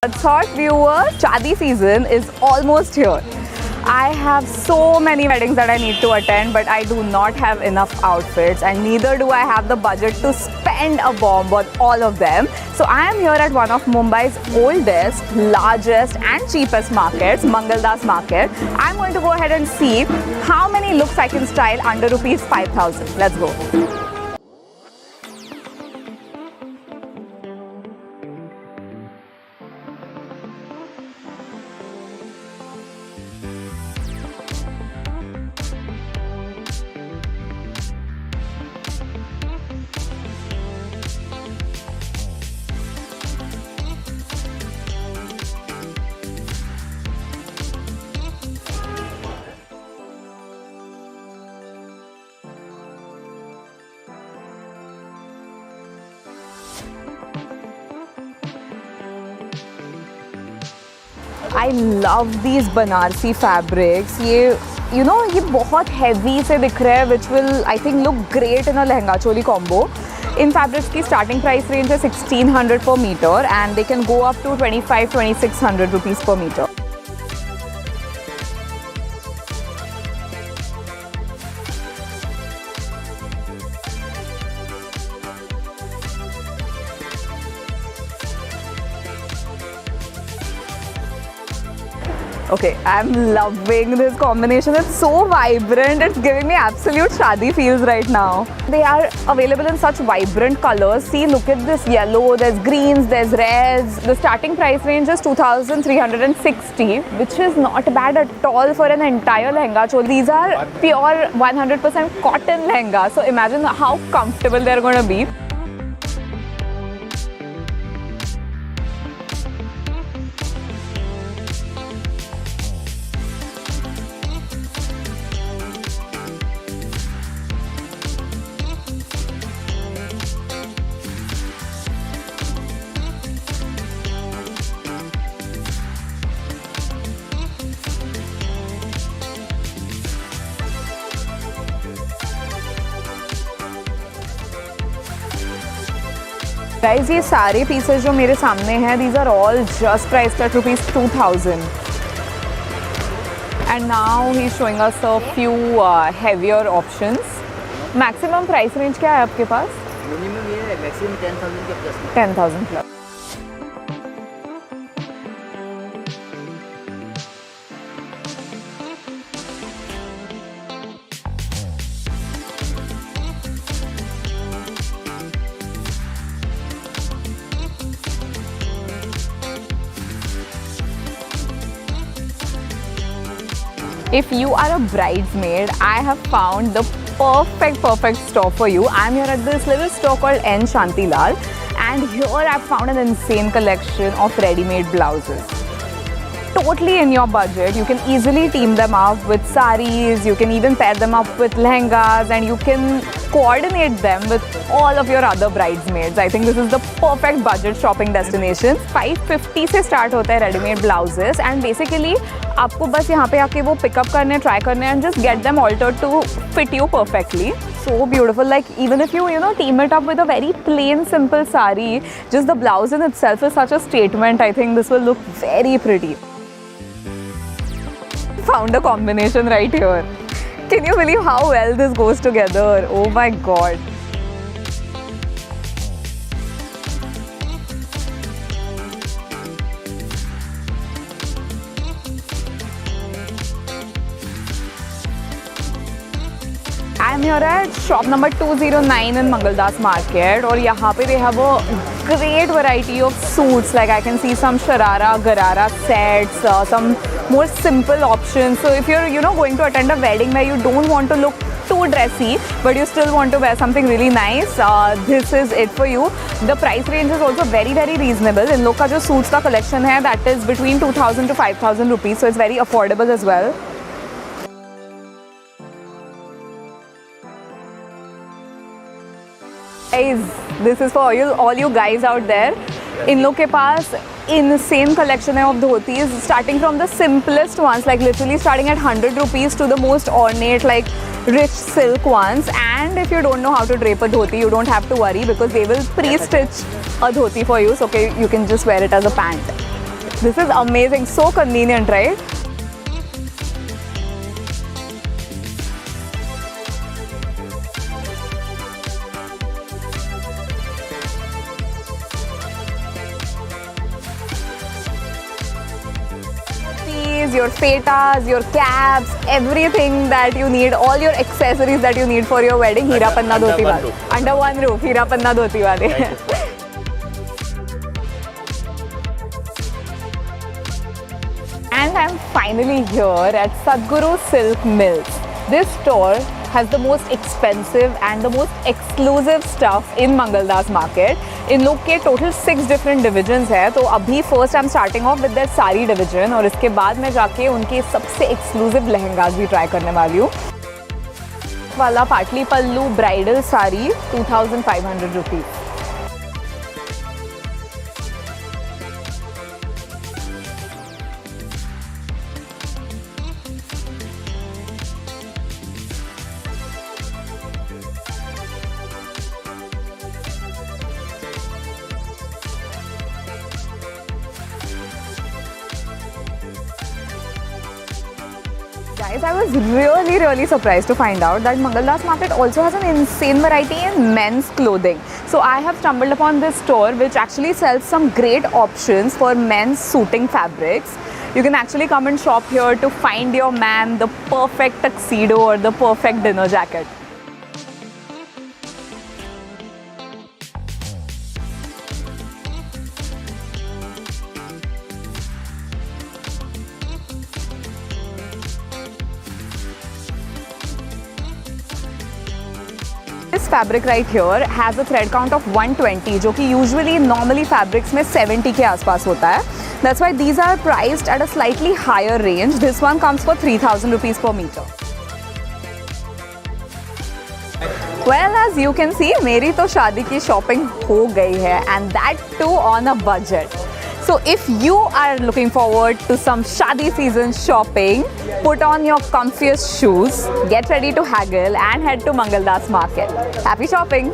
Thought viewers, Shadi season is almost here. I have so many weddings that I need to attend, but I do not have enough outfits, and neither do I have the budget to spend a bomb on all of them. So I am here at one of Mumbai's oldest, largest and cheapest markets, Mangaldas Market. I'm going to go ahead and see how many looks I can style under rupees 5,000. Let's go. I love these Banarsi fabrics. ये बहुत heavy से दिख रहे हैं, which will I think look great in a lehenga choli combo. In fabrics की starting price range is 1600 per meter, and they can go up to 25-2600 rupees per meter. Okay, I'm loving this combination. It's so vibrant. It's giving me absolute shadi feels right now. They are available in such vibrant colors. See, look at this yellow. There's greens, there's reds. The starting price range is 2,360, which is not bad at all for an entire lehenga. So these are pure 100% cotton lehenga. So imagine how comfortable they're going to be. Guys, ये सारे pieces जो मेरे सामने हैं, these are all just priced at rupees 2,000. And now he's showing us a few heavier options. Maximum price range क्या है आपके पास? Minimum ये है, maximum 10,000 के plus. 10,000 plus. If you are a bridesmaid, I have found the perfect store for you. I'm here at this little store called N. Shantilal, and here I've found an insane collection of ready-made blouses. Totally in your budget. You can easily team them up with saris, you can even pair them up with lehengas, and you can coordinate them with all of your other bridesmaids. I think this is the perfect budget shopping destination. 550 से start होता है ready-made blouses, and basically आपको बस यहाँ पे आके वो pick up करने, try करने, and just get them altered to fit you perfectly. So beautiful. Like even if you team it up with a very plain simple sari, just the blouse in itself is such a statement. I think this will look very pretty. Found a combination right here. Can you believe how well this goes together? Oh my god. I'm here at shop number 209 in Mangaldas Market, और यहाँ पे they have a great variety of suits. Like I can see some sharara, garara sets, some more simple options. So if you're going to attend a wedding where you don't want to look too dressy but you still want to wear something really nice, this is it for you. The price range is also very reasonable. In लोग का जो suits का collection है, that is between 2,000 to 5,000 rupees, so it's very affordable as well. Guys, this is for all you guys out there. इन लोग के पास insane collection of dhotis, starting from the simplest ones, like literally starting at 100 rupees to the most ornate, like rich silk ones. And if you don't know how to drape a dhoti, you don't have to worry because they will pre-stitch a dhoti for you, so okay, you can just wear it as a pant. This is amazing, so convenient, right? Your fetas, your caps, everything that you need, all your accessories that you need for your wedding, Hira Panna Dhoti wale. Under one roof, Hira Panna Dhoti wale. And I'm finally here at Sadhguru Silk Mills. This store has the most expensive and the most exclusive stuff in Mangaldas market. इन लोग के total 6 different divisions है. तो अभी first I am starting of with their sari division और इसके बाद मैं जाके उनके सबसे एक्सक्लूसिव लहंगास भी ट्राई करने वाली हूँ. वाला patli pallu bridal sari 2500 rupees. Guys, I was really surprised to find out that Mangaldas market also has an insane variety in men's clothing. So I have stumbled upon this store which actually sells some great options for men's suiting fabrics. You can actually come and shop here to find your man the perfect tuxedo or the perfect dinner jacket. This fabric right here has a thread count of 120 जो कि usually normally fabrics में 70 के आसपास होता है. That's why these are priced at a slightly higher range. This one comes for 3000 rupees per meter. Well, as you can see, मेरी तो शादी की shopping हो गई है and that too on a budget. So if you are looking forward to some shadi season shopping, put on your comfiest shoes, get ready to haggle and head to Mangaldas market. Happy shopping!